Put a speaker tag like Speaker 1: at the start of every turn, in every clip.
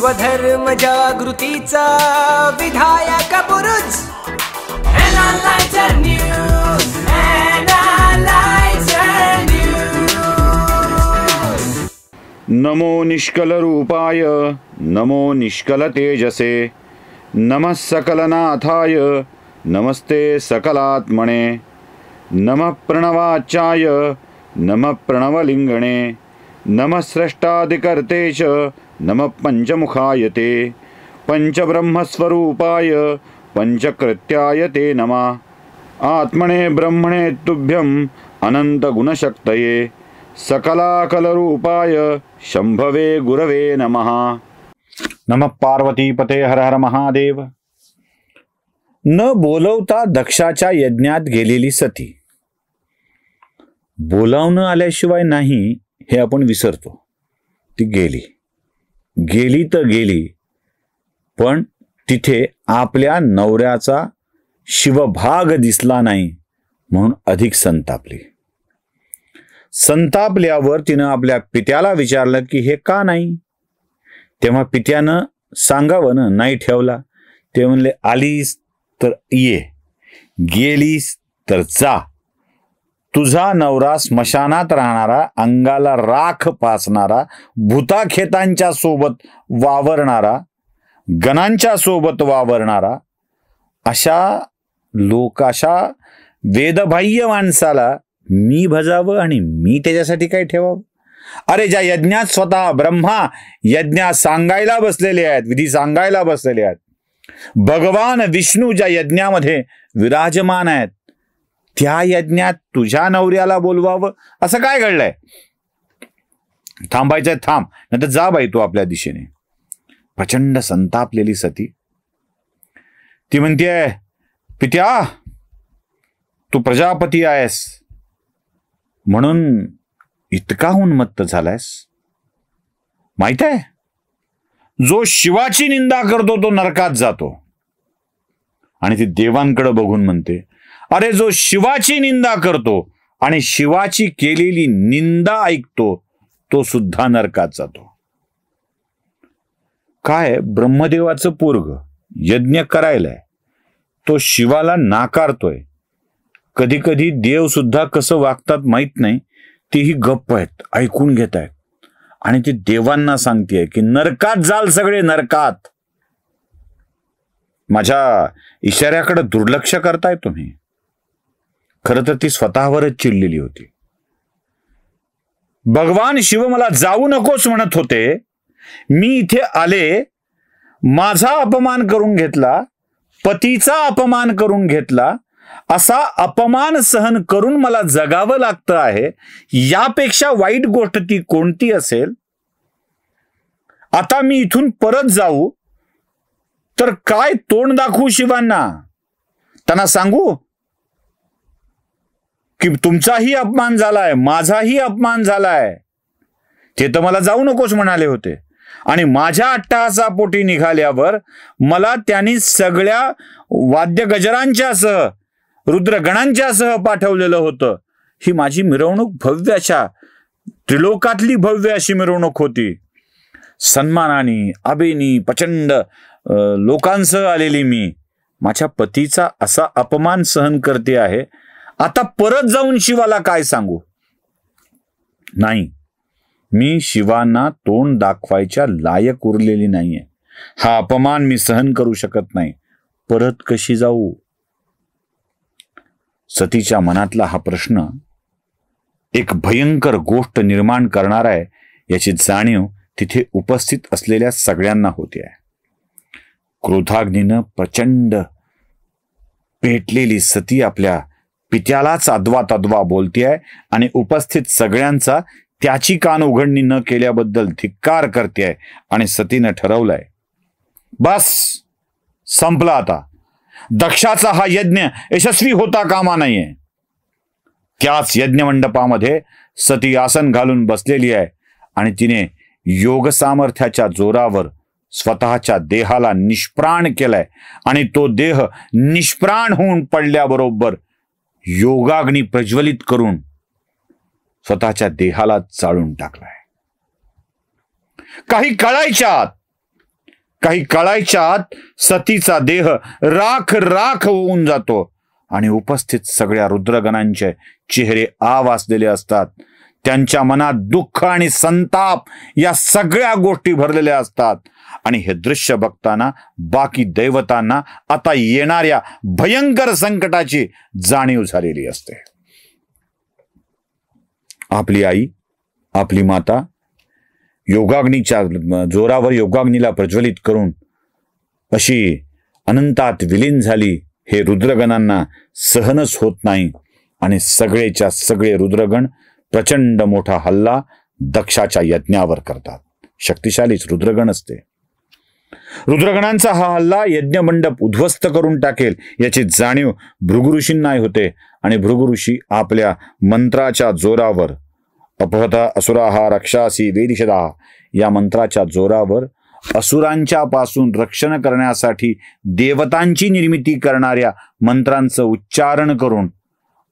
Speaker 1: स्वधर्म जागृतीचा विधायक बुरुज एनालायझर न्यूज. एनालायझर न्यूज.
Speaker 2: नमो निष्कल रूपाय नमो निष्कल तेजसे नमः सकलनाथाय नमस्ते सकलात्मने नमः प्रणवाचाय नमः प्रणवलिंगणे नमः स्रष्टादिकर्तेश नमः पंचमुखाय ते पंचब्रह्मस्वरूपाय पंचकृत्याय ते नमः. आत्मने ब्रह्मणे तुभ्यं अनंतगुणशक्तये सकलाकलरूपाय शंभवे गुरवे नमः. नमः पार्वतीपते हर हर महादेव. न बोलवता दक्षाच्या यज्ञात गेलेली सती. बोलावणं आल्याशिवाय नाही हे आपण विसरतो. ती गेली तर गेली, पण तिथे आपल्या नवऱ्याचा शिवभाग दिसला नाही म्हणून अधिक संतापली. संतापल्यावर तिनं आपल्या पित्याला विचारलं की हे का नाही. तेव्हा पित्यानं सांगावं ना, नाही ठेवला. ते म्हणले आलीस तर ये, गेलीस तर जा. तुझा नवरा स्मशानात राहणारा, अंगाला राख पाचणारा, भूताखेतांच्या सोबत वावरणारा, गणांच्या सोबत वावरणारा, अशा वेदबाह्य माणसाला मी भजावं आणि मी त्याच्यासाठी काय ठेवावं. अरे ज्या यज्ञात स्वतः ब्रह्मा यज्ञात सांगायला बसलेले आहेत, विधी सांगायला बसलेले आहेत, भगवान विष्णू ज्या यज्ञामध्ये विराजमान आहेत, त्या यज्ञात तुझ्या नवऱ्याला बोलवावं असं काय घडलंय. थांबायचंय थांब, नाही तर जा बाई तू आपल्या दिशेने. प्रचंड संतापलेली सती ती म्हणतेय, पित्या तू प्रजापती आहेस म्हणून इतका उन्मत्त झालायस. माहित आहे, जो शिवाची निंदा करतो तो नरकात जातो. आणि ती देवांकडे बघून म्हणते, अरे जो शिवाची निंदा करतो आणि शिवाची केलेली निंदा ऐकतो तो सुद्धा नरकात जातो. काय ब्रह्मदेवाचं पोरग यज्ञ करायलाय, तो शिवाला नाकारतोय. कधी कधी देव सुद्धा कसं वागतात माहित नाही, तेही गप्प आहेत, ऐकून घेत आहेत. आणि ती देवांना सांगतेय की नरकात जाल सगळे, नरकात. माझ्या इशाऱ्याकडे दुर्लक्ष करताय तुम्ही. खरं तर ती स्वतःवरच चिडलेली होती. भगवान शिव मला जाऊ नकोस म्हणत होते, मी इथे आले, माझा अपमान करून घेतला, पतीचा अपमान करून घेतला, असा अपमान सहन करून मला जगावं लागतं आहे. यापेक्षा वाईट गोष्ट ती कोणती असेल. आता मी इथून परत जाऊ तर काय तोंड दाखवू शिवांना. त्यांना सांगू की तुमचाही अपमान झालाय, माझाही अपमान झालाय. ते तर मला जाऊ नकोस म्हणाले होते आणि माझ्या अट्टहासापोटी निघाल्यावर मला त्यांनी सगळ्या वाद्य गजरांच्या सह, रुद्रगणांच्या सह पाठवलेलं होतं. ही माझी मिरवणूक भव्य अशा, त्रिलोकातली भव्य अशी मिरवणूक होती. सन्मानाने, अभिनी, प्रचंड लोकांसह आलेली मी माझ्या पतीचा असा अपमान सहन करते आहे. आता परत जाऊन शिवाला काय सांगू. नाही, मी शिवांना तोंड दाखवायच्या लायक उरलेली नाहीये. हा अपमान मी सहन करू शकत नाही. परत कशी जाऊ. सतीच्या मनातला हा प्रश्न एक भयंकर गोष्ट निर्माण करणार आहे याची जाणीव तिथे उपस्थित असलेल्या सगळ्यांना होते आहे. क्रोधाग्नीनं प्रचंड पेटलेली सती आपल्या पित्यालाच अद्वा तद्वा बोलते आहे आणि उपस्थित सगळ्यांचा त्याची कान उघडणी न केल्याबद्दल धिक्कार करते आहे. आणि सतीनं ठरवलंय, बस संपला आता. दक्षाचा हा यज्ञ यशस्वी होता कामा नाहीये. त्याच यज्ञ मंडपामध्ये सती आसन घालून बसलेली आहे आणि तिने योग सामर्थ्याच्या जोरावर स्वतःच्या देहाला निष्प्राण केलाय. आणि तो देह निष्प्राण होऊन पडल्याबरोबर योगाग्नी प्रज्वलित करून स्वतःच्या देहाला चाळून टाकलाय. काही कळायच्या आत काही कळायच्या आत सतीचा देह राख राख होऊन जातो आणि उपस्थित सगळ्या रुद्रगणांचे चेहरे आवासलेले असतात. त्यांच्या मनात दुःख आणि संताप या सगळ्या गोष्टी भरलेल्या असतात आणि हे दृश्य बघताना बाकी दैवतांना आता येणाऱ्या भयंकर संकटाची जाणीव झालेली असते. आपली आई, आपली माता योगाग्नीच्या जोरावर योगाग्नीला प्रज्वलित करून अशी अनंतात विलीन झाली, हे रुद्रगणांना सहनच होत नाही आणि सगळेच्या सगळे रुद्रगण प्रचंड मोठा हल्ला दक्षाच्या यज्ञावर करतात. शक्तिशालीच रुद्रगण असते. रुद्रगणांचा हा हल्ला यज्ञमंडप उद्ध्वस्त करून टाकेल याची जाणीव भृगु ऋषींनाही होते आणि भृगु ऋषी आपल्या मंत्राच्या जोरावर अपहता असुराहा रक्षासी वेदिशदा या मंत्राच्या जोरावर असुरांच्या पासून रक्षण करण्यासाठी देवतांची निर्मिती करणाऱ्या मंत्रांचं उच्चारण करून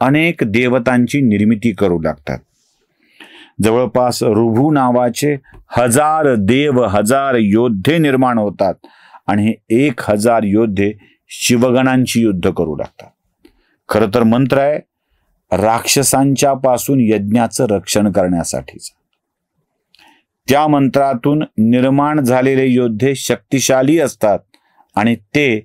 Speaker 2: अनेक देवतांची निर्मिती करू लागतात. जवळपास ऋभू नावाचे 1000 देव, 1000 योद्धे निर्माण होतात आणि हे 1000 योद्धे शिवगणांची युद्ध करू लागतात. खरं तर मंत्र आहे राक्षसांच्या पासून यज्ञाचं रक्षण करण्यासाठीच. त्या मंत्रातून निर्माण झालेले योद्धे शक्तिशाली असतात आणि ते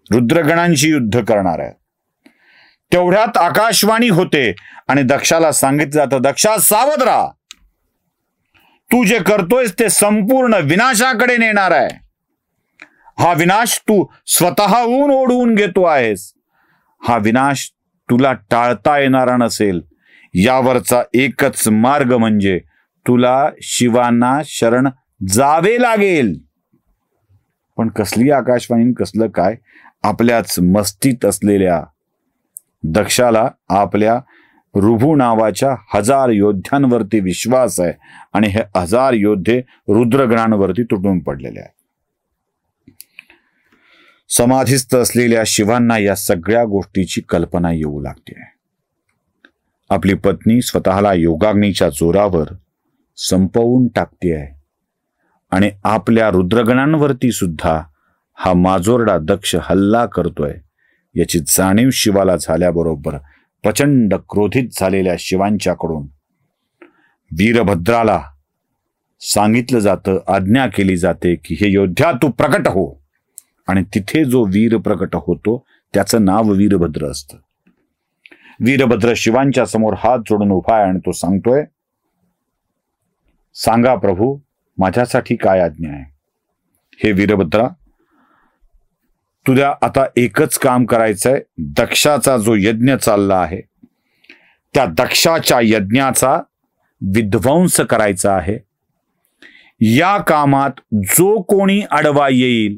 Speaker 2: रुद्रगणांची युद्ध करणार आहेत. तेवढ्यात आकाशवाणी होते आणि दक्षाला सांगितलं जातं, दक्षा सावध राहा, तू जे करतोयस ते संपूर्ण विनाशाकडे नेणार आहे. हा विनाश तू स्वतःहून ओढवून घेतो आहेस. हा विनाश तुला टाळता येणारा नसेल. यावरचा एकच मार्ग म्हणजे तुला शिवांना शरण जावे लागेल. पण कसली आकाशवाणी, कसलं काय? आपल्याच मस्तीत असलेल्या दक्षाला आपल्या ऋभू नावाच्या 1000 योद्ध्यांवरती विश्वास आहे आणि हे 1000 योद्धे रुद्रगणांवरती तुटून पडलेले आहेत. समाधीस्थ असलेल्या शिवांना या सगळ्या गोष्टीची कल्पना येऊ लागते. आपली पत्नी स्वतःला योगाग्नीच्या जोरावर संपवून टाकते आहे आणि आपल्या रुद्रगणांवरती सुद्धा हा माजोरडा दक्ष हल्ला करतोय याची जाणीव शिवाला झाल्याबरोबर प्रचंड क्रोधित झालेल्या शिवांच्याकडून वीरभद्राला सांगितलं जातं, आज्ञा केली जाते की हे योद्ध्या तू प्रकट हो. आणि तिथे जो वीर प्रकट होतो त्याचं नाव वीरभद्र असतं. वीरभद्र शिवांच्या समोर हात जोडून उभा आहे आणि तो सांगतोय, सांगा प्रभू माझ्यासाठी काय आज्ञा आहे. हे वीरभद्रा, तुझ्या आता एकच काम करायचंय. दक्षाचा जो यज्ञ चालला आहे त्या दक्षाच्या यज्ञाचा विध्वंस करायचा आहे. या कामात जो कोणी आडवा येईल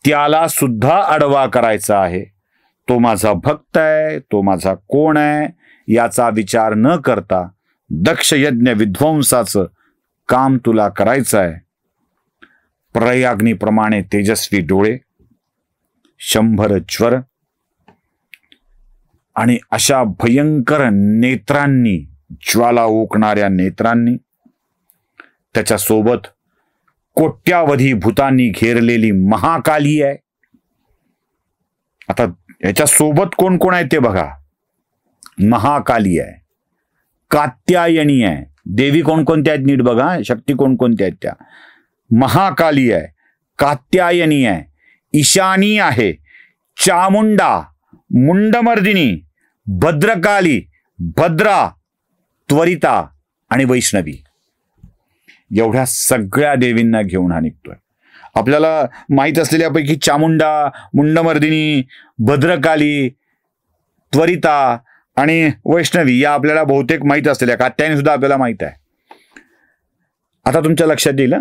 Speaker 2: त्याला सुद्धा आडवा करायचा आहे. तो माझा भक्त आहे, तो माझा कोण आहे याचा विचार न करता दक्ष यज्ञ विध्वंसाचं काम तुला करायचं आहे. प्रयाग्नीप्रमाणे तेजस्वी डोळे, 100 ज्वर आणि अशा भयंकर नेत्रांनी, ज्वाला ओकणाऱ्या नेत्रांनी, त्याच्यासोबत कोट्यावधी भूतांनी घेरलेली महाकाली आहे. आता याच्यासोबत कोण कोण आहे ते बघा. महाकाली आहे, कात्यायनी आहे, देवी कोणकोणत्या आहेत नीट बघा, शक्ती कोणकोणत्या आहेत त्या. महाकाली आहे, कात्यायनी आहे, ईशानी आहे, चामुंडा, मुंडमर्दिनी, भद्रकाली, भद्रा, त्वरिता आणि वैष्णवी. एवढ्या सगळ्या देवींना घेऊन हा निघतोय. आपल्याला माहीत असलेल्यापैकी चामुंडा, मुंडमर्दिनी, भद्रकाली, त्वरिता आणि वैष्णवी या आपल्याला बहुतेक माहीत असलेल्या, कात्यायनी सुद्धा आपल्याला माहीत आहे. आता तुमच्या लक्षात येईल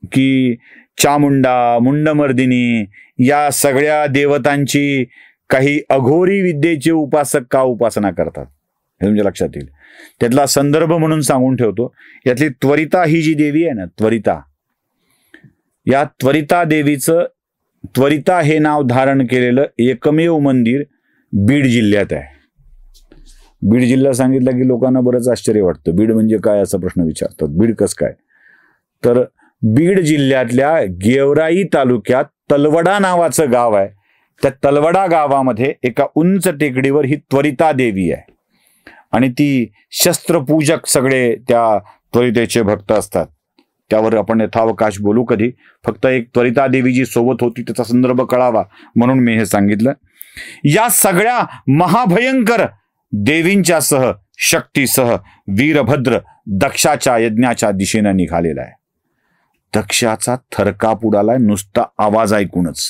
Speaker 2: की चामुंडा, मुंडमर्दिनी या सगळ्या देवतांची काही अघोरी विद्येचे उपासक का उपासना करतात हे तुमच्या लक्षात येईल. त्यातला संदर्भ म्हणून सांगून ठेवतो. यातली त्वरिता ही जी देवी आहे ना, त्वरिता, या त्वरिता देवीचं, त्वरिता हे नाव धारण केलेलं एकमेव मंदिर बीड जिल्ह्यात आहे. बीड जिल्हा सांगितलं की लोकांना बरंच आश्चर्य वाटतं. बीड म्हणजे काय असा प्रश्न विचारतात. बीड कसं काय? तर बीड जिल्ह्यातल्या गेवराई तालुक्यात तलवडा नावाचं गाव आहे. त्या तलवडा गावामध्ये एका उंच टेकडीवर ही त्वरिता देवी आहे आणि ती शस्त्रपूजक सगळे त्या त्वरितेचे भक्त असतात. त्यावर आपण यथावकाश बोलू कधी. फक्त एक त्वरिता देवी जी सोबत होती त्याचा संदर्भ कळावा म्हणून मी हे सांगितलं. या सगळ्या महाभयंकर देवींच्या सह शक्तीसह वीरभद्र दक्षाच्या यज्ञाच्या दिशेनं निघालेला आहे. दक्षाचा थरकाप उडालाय नुसता आवाज ऐकूनच,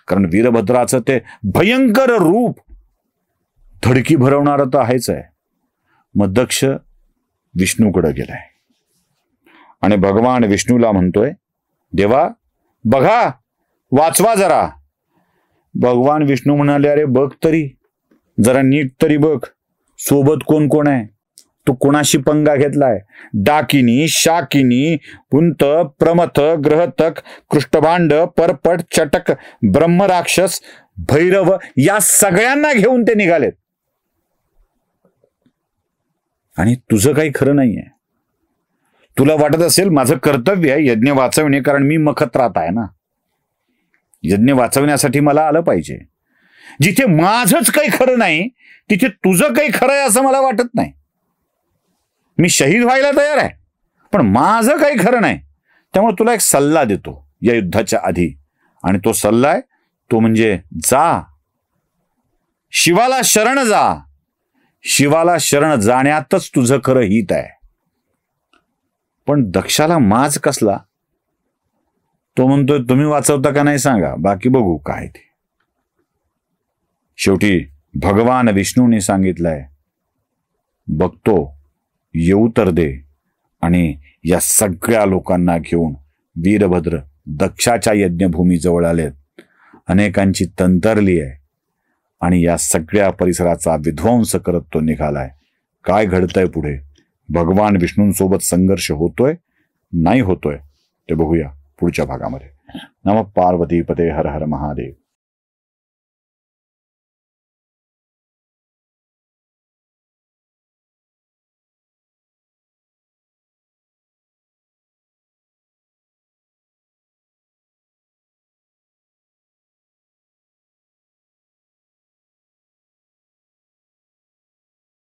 Speaker 2: कारण वीरभद्राचं ते भयंकर रूप धडकी भरवणारं तर आहेच आहे. मग दक्ष विष्णूकडे गेलाय आणि भगवान विष्णूला म्हणतोय, देवा बघा, वाचवा जरा. भगवान विष्णू म्हणाले, अरे बघ तरी, जरा नीट तरी बघ, सोबत कोण कोण आहे, तू कोणाशी पंगा घेतलाय. डाकिनी, शाकिनी, पुंत, प्रमथ, ग्रहतक, कृष्टभांड, परपट, चटक, ब्रह्मराक्षस, भैरव या सगळ्यांना घेऊन ते निघालेत. आणि तुझं काही खरं नाहीये. तुला वाटत असेल माझं कर्तव्य आहे यज्ञ वाचवणे, कारण मी मखत्रात आहे ना, यज्ञ वाचवण्यासाठी मला आलं पाहिजे. जिथे माझंच काही खरं नाही तिथे तुझं काही खरं आहे असं मला वाटत नाही. मी शहीद व्हायला तयार आहे, पण माझं काही खरं नाही. त्यामुळे तुला एक सल्ला देतो या युद्धाच्या आधी, आणि तो सल्ला आहे तो म्हणजे जा, शिवाला शरण जा. शिवाला शरण जाण्यातच तुझं खरं हित आहे. पण दक्षाला माज कसला? तो म्हणतोय, तुम्ही वाचवता का नाही सांगा, बाकी बघू काय ते. शेवटी भगवान विष्णूने सांगितलंय, बघतो, येऊ तर दे. आणि या सगळ्या लोकांना घेऊन वीरभद्र दक्षाच्या यज्ञभूमीजवळ आलेत. अनेकांची तंतरली आहे आणि या सगळ्या परिसराचा विध्वंस करत तो निघालाय. काय घडतंय पुढे? भगवान विष्णूंसोबत संघर्ष होतोय नाही होतोय ते बघूया पुढच्या भागामध्ये. नमः पार्वती पते हर हर महादेव.